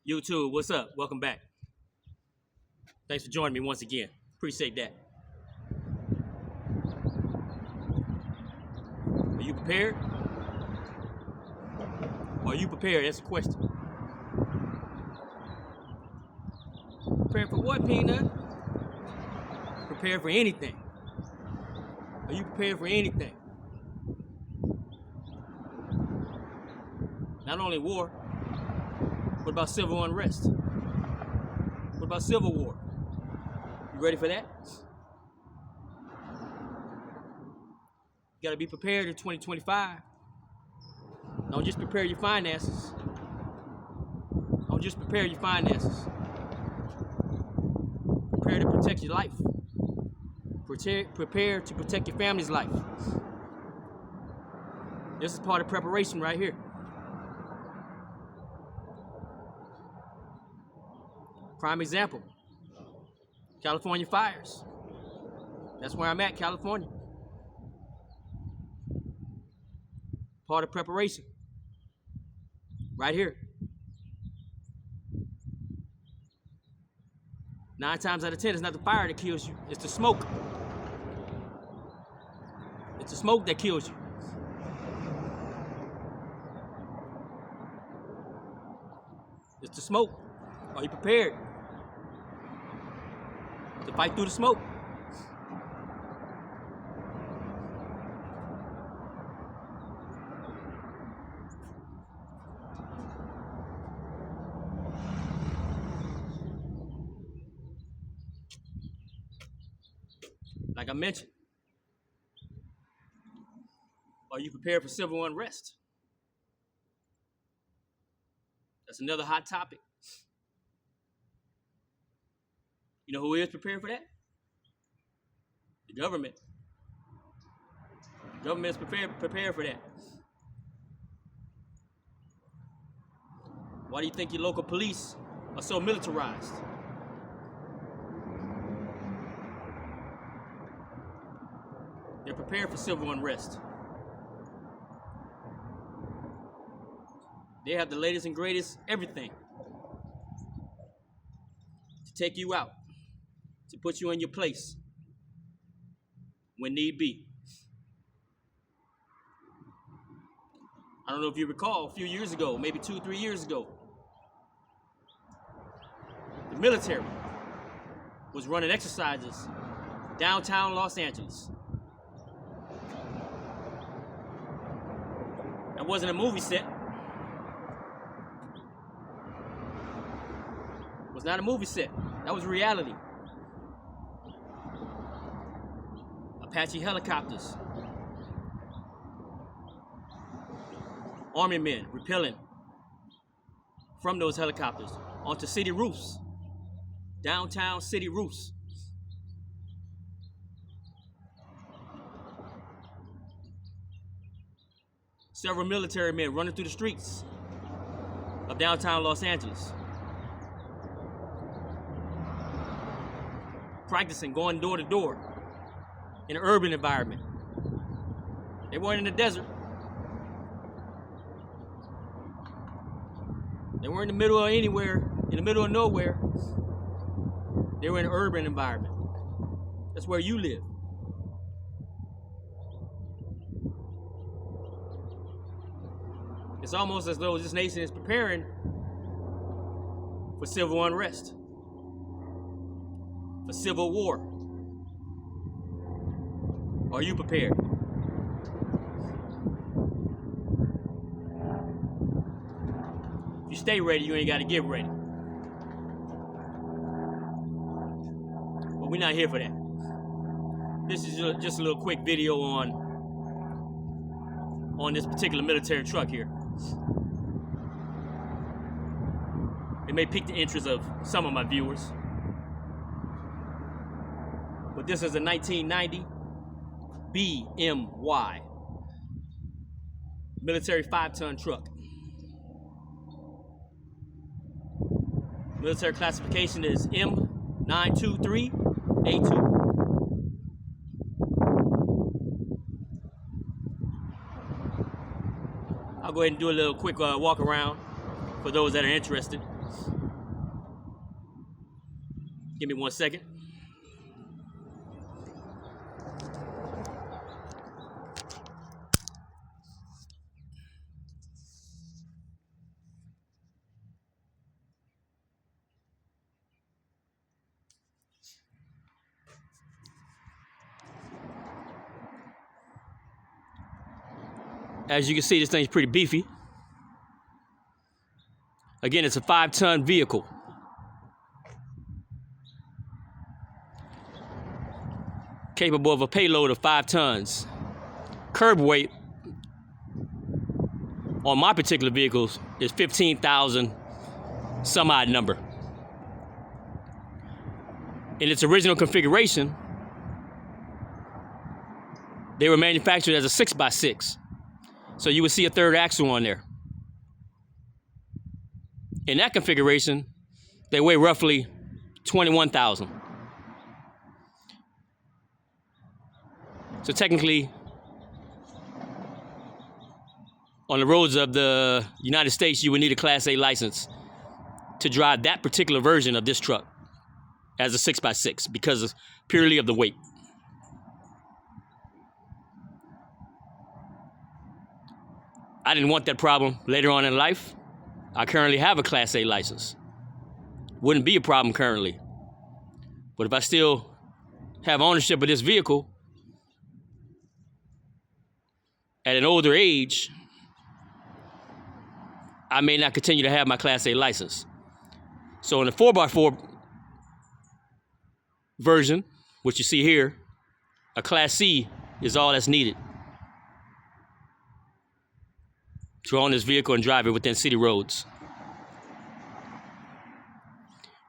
YouTube, what's up? Welcome back. Thanks for joining me once again. Appreciate that. Are you prepared? Are you prepared? That's the question. Prepared for what, Peanut? Prepared for anything. Are you prepared for anything? Not only war, what about civil unrest? What about civil war? You ready for that? You gotta be prepared in 2025. Don't just prepare your finances. Don't just prepare your finances. Prepare to protect your life. Prepare to protect your family's life. This is part of preparation right here. Prime example, California fires. That's where I'm at, California. Part of preparation. Right here. 9 times out of 10, it's not the fire that kills you, it's the smoke. It's the smoke that kills you. It's the smoke. Are you prepared to fight through the smoke? Like I mentioned, are you prepared for civil unrest? That's another hot topic. You know who is prepared for that? The government. The government is prepared for that. Why do you think your local police are so militarized? They're prepared for civil unrest. They have the latest and greatest everything to take you out, to put you in your place when need be. I don't know if you recall, a few years ago, maybe 2-3 years ago, the military was running exercises downtown Los Angeles. That wasn't a movie set. It was not a movie set. That was reality. Apache helicopters. Army men rappelling from those helicopters onto city roofs. Downtown city roofs. Several military men running through the streets of downtown Los Angeles. Practicing going door to door in an urban environment. They weren't in the desert. They weren't in the middle of anywhere, in the middle of nowhere. They were in an urban environment. That's where you live. It's almost as though this nation is preparing for civil unrest, for civil war. Are you prepared? If you stay ready, you ain't got to get ready. But we're not here for that. This is just a little quick video on this particular military truck here. It may pique the interest of some of my viewers. But this is a 1990 BMW military 5-ton truck. Military classification is M923A2. I'll go ahead and do a little quick walk around for those that are interested. Give me 1 second. As you can see, this thing's pretty beefy. Again, it's a 5-ton vehicle. Capable of a payload of 5 tons. Curb weight on my particular vehicles is 15,000 some odd number. In its original configuration, they were manufactured as a 6x6. So you would see a third axle on there. In that configuration, they weigh roughly 21,000. So technically, on the roads of the United States, you would need a Class A license to drive that particular version of this truck as a 6x6 because purely of the weight. I didn't want that problem later on in life. I currently have a Class A license. Wouldn't be a problem currently. But if I still have ownership of this vehicle at an older age, I may not continue to have my Class A license. So in the 4x4 version, which you see here, a Class C is all that's needed to own this vehicle and drive it within city roads.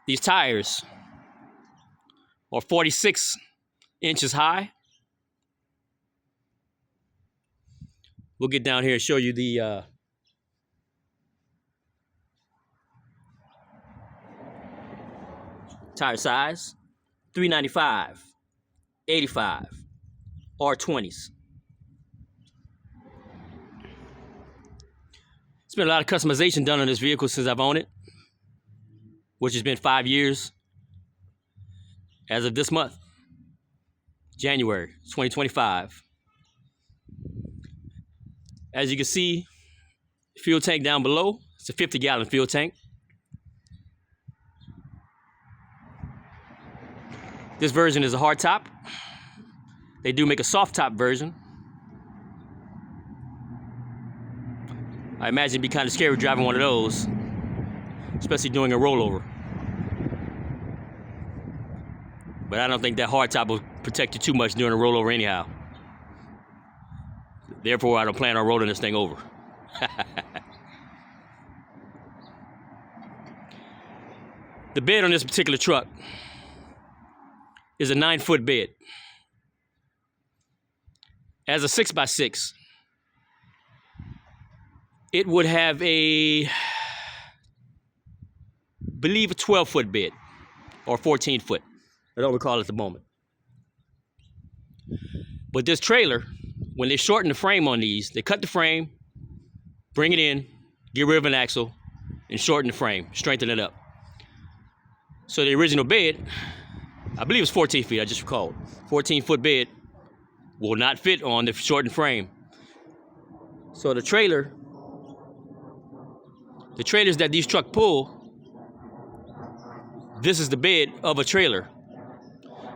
These tires are 46 inches high. We'll get down here and show you the tire size. 395, 85, R20s. It's been a lot of customization done on this vehicle since I've owned it, which has been 5 years as of this month, January 2025. As you can see, fuel tank down below, it's a 50-gallon fuel tank. This version is a hard top. They do make a soft top version. I imagine it'd be kind of scary driving one of those, especially doing a rollover. But I don't think that hard top will protect you too much during a rollover anyhow. Therefore, I don't plan on rolling this thing over. The bed on this particular truck is a 9-foot bed. As a 6x6, it would have a 12-foot bed or 14-foot. I don't recall at the moment. But this trailer, when they shorten the frame on these, they cut the frame, bring it in, get rid of an axle, and shorten the frame, strengthen it up. So the original bed, I believe it's 14 feet, I just recalled. 14-foot bed will not fit on the shortened frame. So the trailers that these trucks pull, this is the bed of a trailer.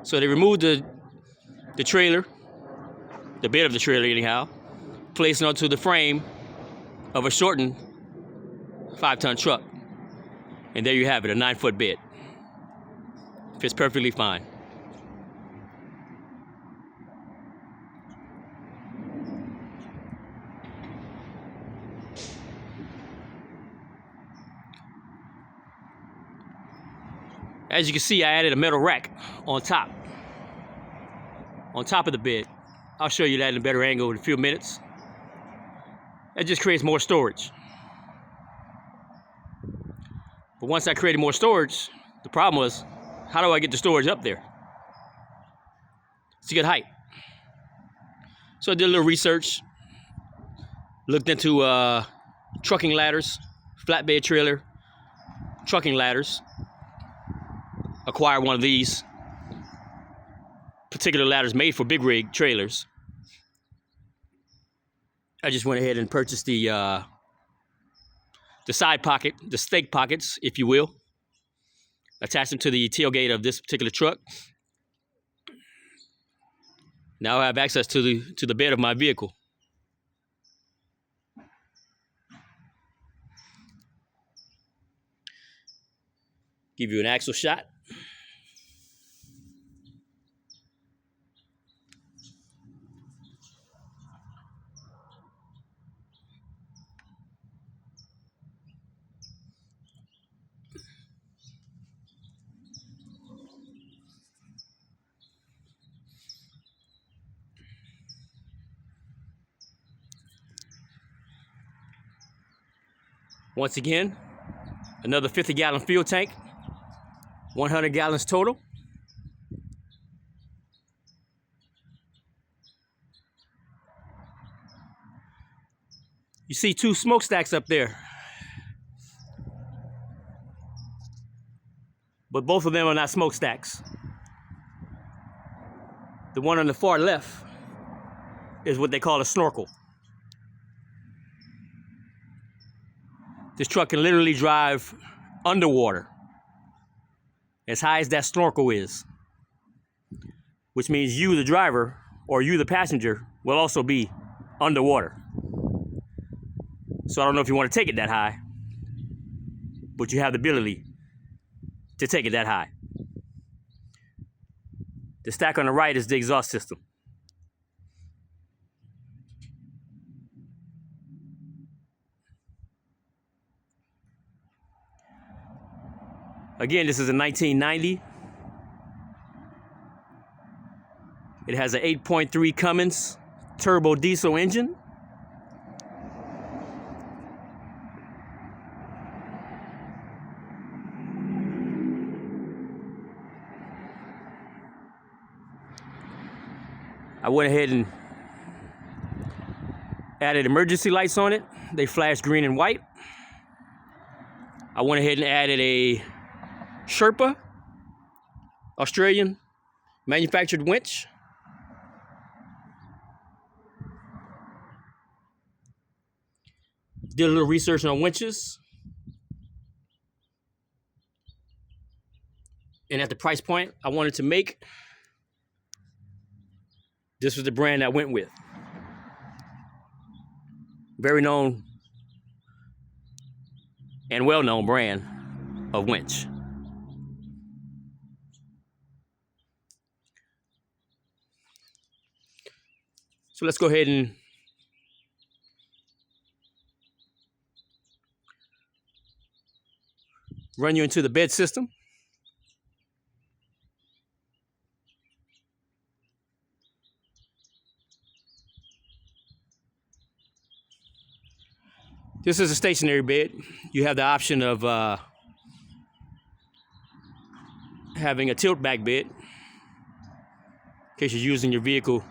So they removed the trailer, the bed of the trailer anyhow, placed it onto the frame of a shortened 5-ton truck. And there you have it, a 9-foot bed. Fits perfectly fine. As you can see, I added a metal rack on top of the bed. I'll show you that in a better angle in a few minutes. That just creates more storage. But once I created more storage, the problem was, how do I get the storage up there? It's a good height. So I did a little research, looked into trucking ladders, flatbed trailer, trucking ladders. acquire one of these particular ladders made for big rig trailers. I just went ahead and purchased the side pocket, the stake pockets, if you will. Attach them to the tailgate of this particular truck. Now I have access to the bed of my vehicle. Give you an axle shot. Once again, another 50-gallon fuel tank, 100 gallons total. You see two smokestacks up there, but both of them are not smokestacks. The one on the far left is what they call a snorkel. This truck can literally drive underwater as high as that snorkel is, which means you, the driver, or you, the passenger, will also be underwater. So I don't know if you want to take it that high, but you have the ability to take it that high. The stack on the right is the exhaust system. Again, this is a 1990. It has an 8.3 Cummins turbo diesel engine. I went ahead and added emergency lights on it. They flash green and white. I went ahead and added a Sherpa, Australian manufactured winch. Did a little research on winches. And at the price point I wanted to make, this was the brand I went with. Very known and well-known brand of winch. So let's go ahead and run you into the bed system. This is a stationary bed. You have the option of having a tilt back bed in case you're using your vehicle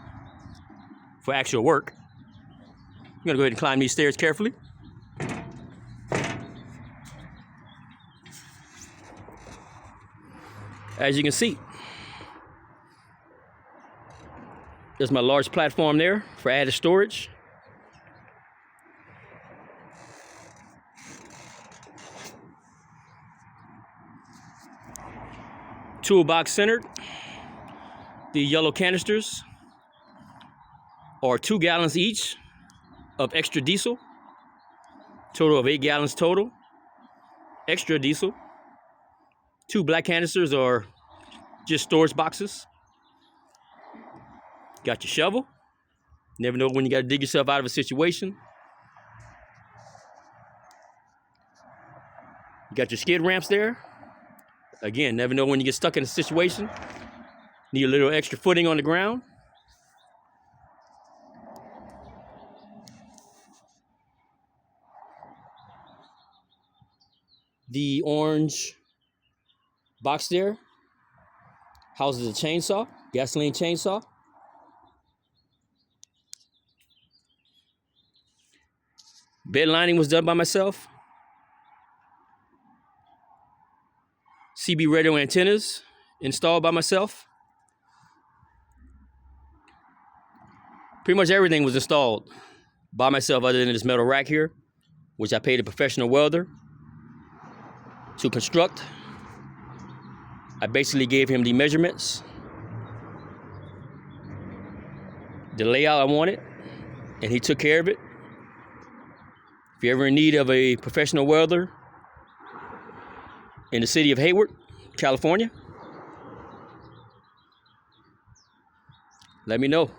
for actual work. I'm gonna go ahead and climb these stairs carefully. As you can see, there's my large platform there for added storage. Toolbox centered. The yellow canisters are 2 gallons each of extra diesel. Total of 8 gallons total. Extra diesel. 2 black canisters are just storage boxes. Got your shovel. Never know when you got to dig yourself out of a situation. You got your skid ramps there. Again, never know when you get stuck in a situation. Need a little extra footing on the ground. The orange box there houses a chainsaw, gasoline chainsaw. Bed lining was done by myself. CB radio antennas installed by myself. Pretty much everything was installed by myself other than this metal rack here, which I paid a professional welder to construct. I basically gave him the measurements, the layout I wanted, and he took care of it. If you're ever in need of a professional welder in the city of Hayward, California, let me know.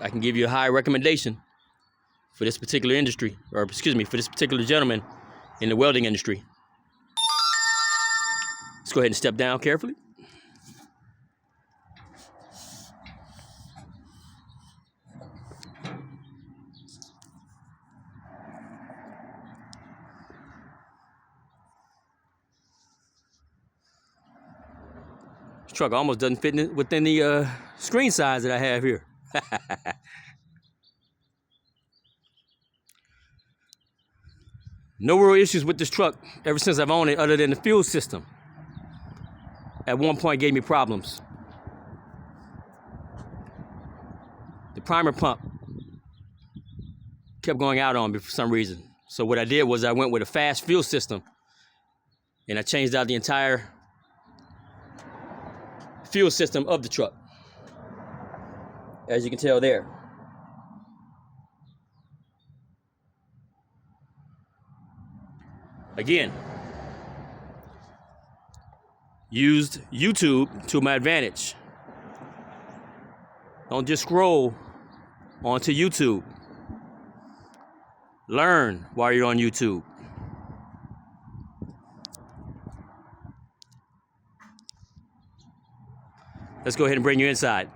I can give you a high recommendation for this particular industry, or excuse me, for this particular gentleman in the welding industry. Let's go ahead and step down carefully. This truck almost doesn't fit within the screen size that I have here. No real issues with this truck ever since I've owned it, other than the fuel system. At one point gave me problems. The primer pump kept going out on me for some reason. So what I did was I went with a fast fuel system and I changed out the entire fuel system of the truck, as you can tell there. Again, used YouTube to my advantage. Don't just scroll onto YouTube. Learn while you're on YouTube. Let's go ahead and bring you inside.